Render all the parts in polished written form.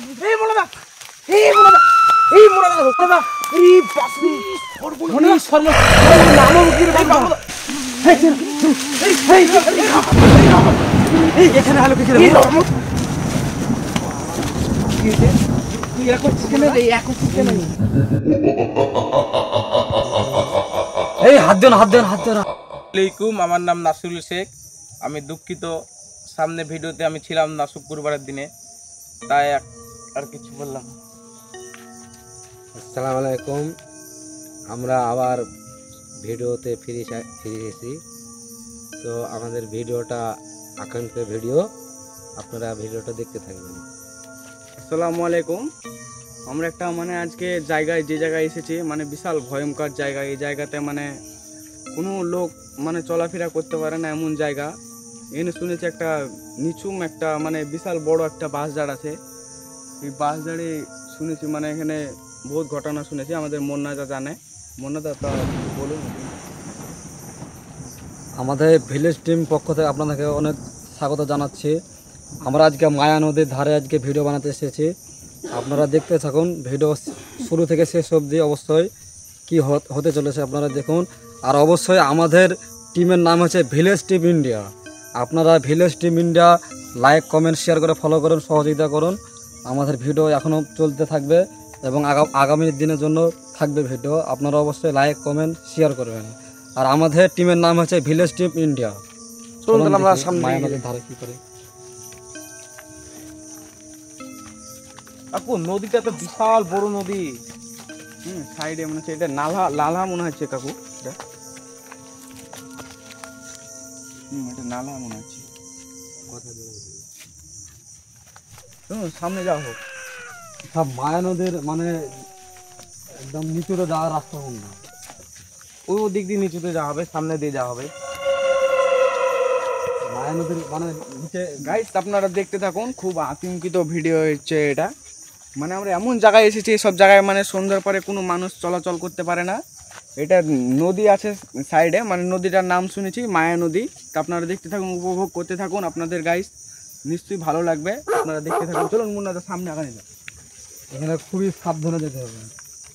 এই মোলাদা এই মোলাদা এই মোলাদা মোলাদা এই বাপরে মনে শর্ম নামও কি রে বাবা এই এই এই এখানে আলো কি রে কি রে তুই এখন চিকেন রে এখন চিকেন এই হাত দেন আসসালামুয়ালাইকুম আমার নাম নাসিরুল শেখ আমি দুঃখিত সামনে ভিডিওতে আমি ছিলাম না শুক্রবারের দিনে তাই আর কিছু বললাম আসসালামু আলাইকুম আমরা আবার ভিডিওতে ফিরে এসেছি তো আমাদের ভিডিওটা আকাঙ্ক্ষিত ভিডিও আপনারা ভিডিওটা দেখতে থাকবেন আসসালামু আলাইকুম আমরা একটা মানে আজকে যে জায়গায় এসেছি মানে বিশাল ভয়ঙ্কর জায়গা এই জায়গাতে মানে কোনো লোক মানে চলাফেরা করতে পারে না এমন জায়গা এখানে শুনেছি একটা নিচুম একটা মানে বিশাল বড় একটা বাঁশঝাড় আছে এই বাঁশঝাড়ে শুনেছি মানে এখানে বহুত ঘটনা শুনেছি আমাদের মুন্নাদা জানে মুন্নাদা তা বলুন আমাদের ভিলেজ টিম পক্ষ থেকে আপনাদেরকে অনেক স্বাগত জানাচ্ছি আমরা আজকে মায়া নদীর ধারে আজকে ভিডিও বানাতে এসেছি আপনারা দেখতে থাকুন ভিডিও শুরু থেকে শেষ অবধি অবশ্যই কি হতে চলেছে আপনারা দেখুন আর অবশ্যই আমাদের টিমের নাম হচ্ছে ভিলেজ টিম ইন্ডিয়া আপনারা village team India like comment share করে ফলো করুন সহযোগিতা করুন আমাদের ভিডিও এখনও চলতে থাকবে এবং আগামী দিনের জন্য থাকবে ভিডিও আপনারা অবশ্যই লাইক কমেন্ট শেয়ার করবেন আর আমাদের টিমের নাম হচ্ছে ভিলেজ টিম ইন্ডিয়া চলুন আমরা সামনে মায়া নদীর ধারে কি করে আপু নদীটা তো বিশাল বড় নদী সাইডে মনে হচ্ছে এটা নালা মনে হচ্ছে কাকু এটা এটা নালা মনে হচ্ছে সামনে যাওয়া হোক সব মায়া নদীর মানে একদম নিচুতে যাওয়ার রাস্তা না ওই দিক দিয়ে নিচুতে যাওয়া হবে সামনে দিয়ে যাওয়া হবে মায়া নদীর মানে নিচে গাইস আপনারা দেখতে থাকুন খুব আতঙ্কিত ভিডিও হচ্ছে এটা মানে আমরা এমন জায়গায় এসেছি সব জায়গায় মানে সন্ধ্যার পরে কোনো মানুষ চলাচল করতে পারে না এটা নদী আছে সাইডে মানে নদীটার নাম শুনেছি মায়া নদী তা আপনারা দেখতে থাকুন উপভোগ করতে থাকুন আপনাদের গাইস নিশ্চয়ই ভালো লাগবে আপনারা দেখতে থাকুন চলুন মুন্নাদা সামনে আগানো যাক এখানে খুবই সাবধানে যেতে হবে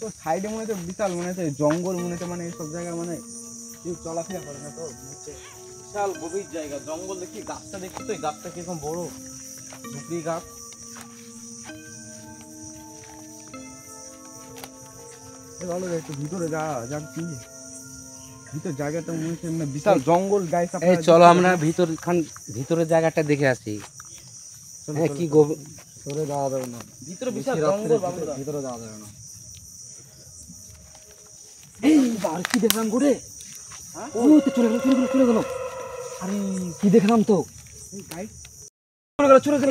তো সাইডে মনে হচ্ছে বিশাল মনে হচ্ছে জঙ্গল মনে হচ্ছে মানে এইসব জায়গায় মানে কেউ চলাফেরা করে না তো বিশাল গভীর জায়গা জঙ্গল দেখি গাছটা দেখি তো এই গাছটা কিরকম বড় ঝুপড়ি গাছ ভালো একটু ভিতরে যাক কি ভিতর জায়গাটা মনে হচ্ছে মানে বিশাল জঙ্গল গাইস এই চলো আমরা ভিতরের জায়গাটা দেখে আসি হ্যাঁ কি ভিতরে যাওয়া যাবে না ভিতরে বিশাল জঙ্গল ভিতরে যাওয়া যাবে না এই আর কি দেখলাম গোরে ও তো চলে গেল আরে কি দেখলাম তো গাইস চলে গেল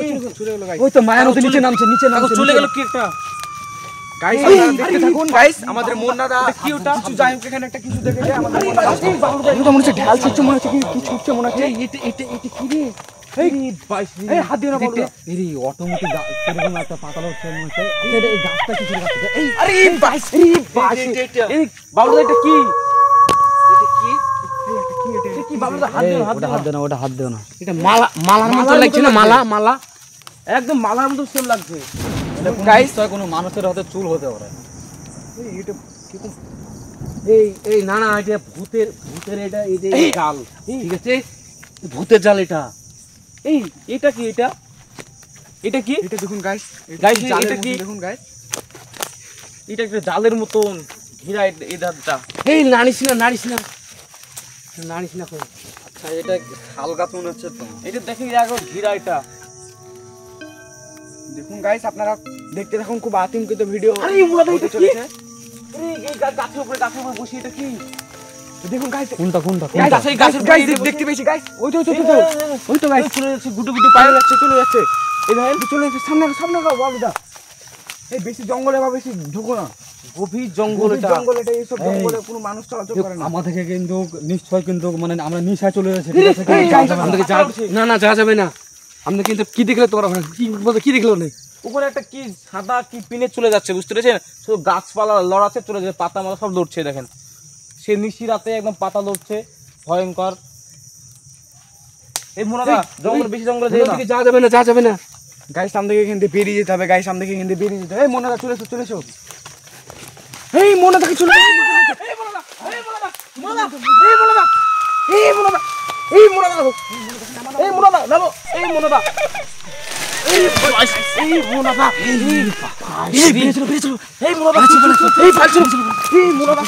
গাইস ওই তো মায়া নদী নিচে নামছে চলে গেল কি একটা গাইস আপনারা দেখতে থাকুন গাইস আমাদের মুন্নাদা কি ওটা কিছু যাই হোক এখানে একটা কিছু দেখে যায় আমাদের মুন্নাদা মনে হচ্ছে ঢাল ছুটছে মনে হচ্ছে কি ছুটছে মনে হচ্ছে এটা কি রে এই হাত দিয়ে না বলো এই অটোমেটিক এরকম একটা পাতালো হচ্ছে মনে হচ্ছে এই গাছটা কিছু গাছটা এই আরে বাইশ এই বাবুদা এটা কি ওটা হাত দেও না এটা মালার মতো লাগছে না মালা একদম মালার মতো সেম লাগছে গাইস তো কোনো মানুষের হাতে চুল হতে পারে এটা এই না এটা ভূতের এটা এই যে জাল ঠিক আছে ভূতের জাল এটা এটা কি এটা কি এটা দেখুন গাইস এটা কি দেখুন গাইস এটা একটা জালের মতন ঘিরা এই ধারটা এই নাড়িস না আচ্ছা এটা শাল গাছ মনে হচ্ছে তো এটা দেখে এখন ঘিরা এটা দেখুন গাইস আপনারা দেখতে থাকুন খুব আতঙ্কিত ভিডিও হতে চলেছে এই গাছের উপরে বসে এটা কি দেখুন গাইস কোনটা গাইস দেখতে পেয়েছি গাইস ওই তো গাইস চলে যাচ্ছে গুটু পায়ে যাচ্ছে চলে যাচ্ছে এই দেখেন চলে যাচ্ছে সামনে বাবুদা এই বেশি জঙ্গলে বা বেশি ঢুকো না গভীর জঙ্গল এটা এইসব জঙ্গলে কোনো মানুষ চলাচল করে না আমাদেরকে কিন্তু নিশ্চয় কিন্তু মানে আমরা নিশায় চলে যাচ্ছি না যাওয়া যাবে না আপনি কিন্তু কি দেখলে তোমরা কি দেখলো না উপরে একটা কি সাদা কি পিনে চলে যাচ্ছে বুঝতে পেরেছেন শুধু গাছপালা লড়াচ্ছে চলে যাচ্ছে পাতা মাথা সব লড়ছে দেখেন সে নিশি রাতে একদম পাতা লড়ছে ভয়ঙ্কর এই মোনাদা জঙ্গল বেশি জঙ্গলে যাওয়া যাবে না গাইস সামনে থেকে এখান থেকে বেরিয়ে যেতে হবে, গাইস সামনে থেকে এখান থেকে বেরিয়ে যেতে হবে। এই মনে দা চলে এসো, চলে এসো। এই মনে দেখে চলে এই মনে দা, এই মনে দা, মনে দা, এই মনে দা, এই মনে দা, এই মনে দা, এই মনে দা, নামো, এই মনে দা, এই মনে দা, এই বেরিয়ে চলো, এই মনে দা, এই মনে দা,